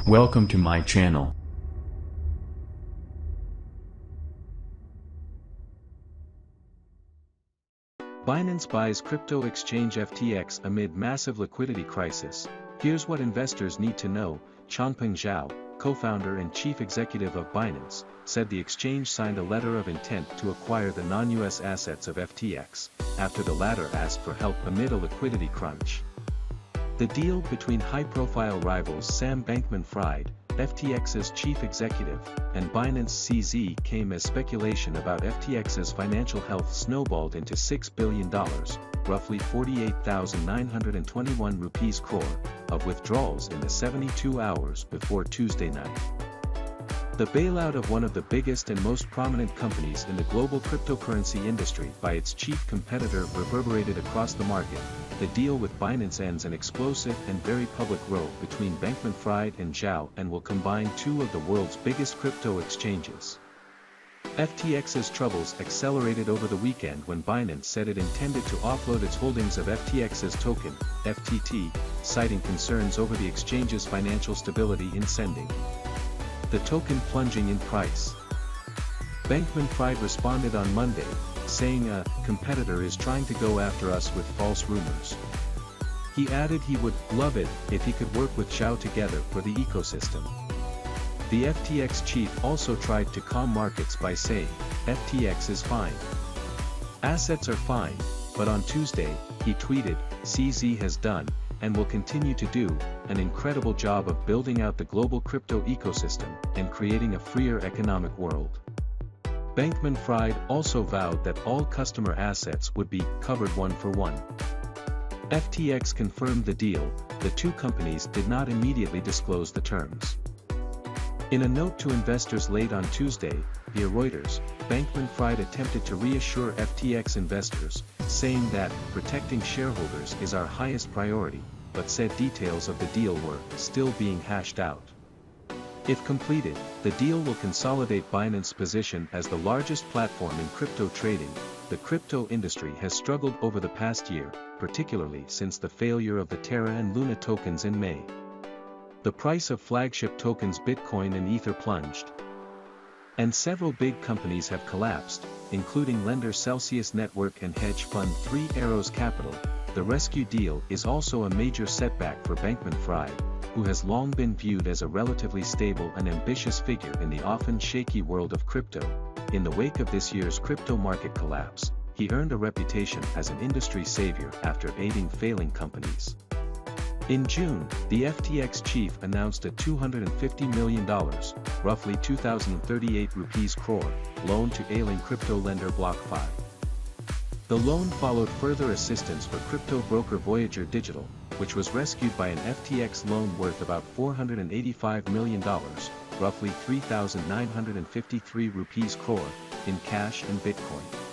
Welcome to my channel. Binance buys crypto exchange FTX amid massive liquidity crisis. Here's what investors need to know. Changpeng Zhao, co-founder and chief executive of Binance, said the exchange signed a letter of intent to acquire the non-US assets of FTX, after the latter asked for help amid a liquidity crunch. The deal between high-profile rivals Sam Bankman-Fried, FTX's chief executive, and Binance CZ came as speculation about FTX's financial health snowballed into $6 billion, roughly 48,921 rupees crore, of withdrawals in the 72 hours before Tuesday night. The bailout of one of the biggest and most prominent companies in the global cryptocurrency industry by its chief competitor reverberated across the market. The deal with Binance ends an explosive and very public row between Bankman-Fried and Zhao and will combine two of the world's biggest crypto exchanges. FTX's troubles accelerated over the weekend when Binance said it intended to offload its holdings of FTX's token, FTT, citing concerns over the exchange's financial stability in sending the token plunging in price. Bankman-Fried responded on Monday, saying a competitor is trying to go after us with false rumors. He added he would love it if he could work with Zhao together for the ecosystem. The FTX chief also tried to calm markets by saying, FTX is fine. Assets are fine, but on Tuesday, he tweeted, CZ has done, and will continue to do, an incredible job of building out the global crypto ecosystem and creating a freer economic world. Bankman-Fried also vowed that all customer assets would be covered one for one. FTX confirmed the deal. The two companies did not immediately disclose the terms. In a note to investors late on Tuesday, via Reuters, Bankman-Fried attempted to reassure FTX investors, saying that protecting shareholders is our highest priority, but said details of the deal were still being hashed out. If completed, the deal will consolidate Binance's position as the largest platform in crypto trading. The crypto industry has struggled over the past year, particularly since the failure of the Terra and Luna tokens in May. The price of flagship tokens Bitcoin and Ether plunged, and several big companies have collapsed, including lender Celsius Network and hedge fund Three Arrows Capital. The rescue deal is also a major setback for Bankman-Fried, who has long been viewed as a relatively stable and ambitious figure in the often shaky world of crypto. In the wake of this year's crypto market collapse, he earned a reputation as an industry savior after aiding failing companies. In June, the FTX chief announced a $250 million, roughly 2,038 rupees crore, loan to ailing crypto lender BlockFi. The loan followed further assistance for crypto broker Voyager Digital, which was rescued by an FTX loan worth about $485 million, roughly 3,953 rupees crore, in cash and Bitcoin.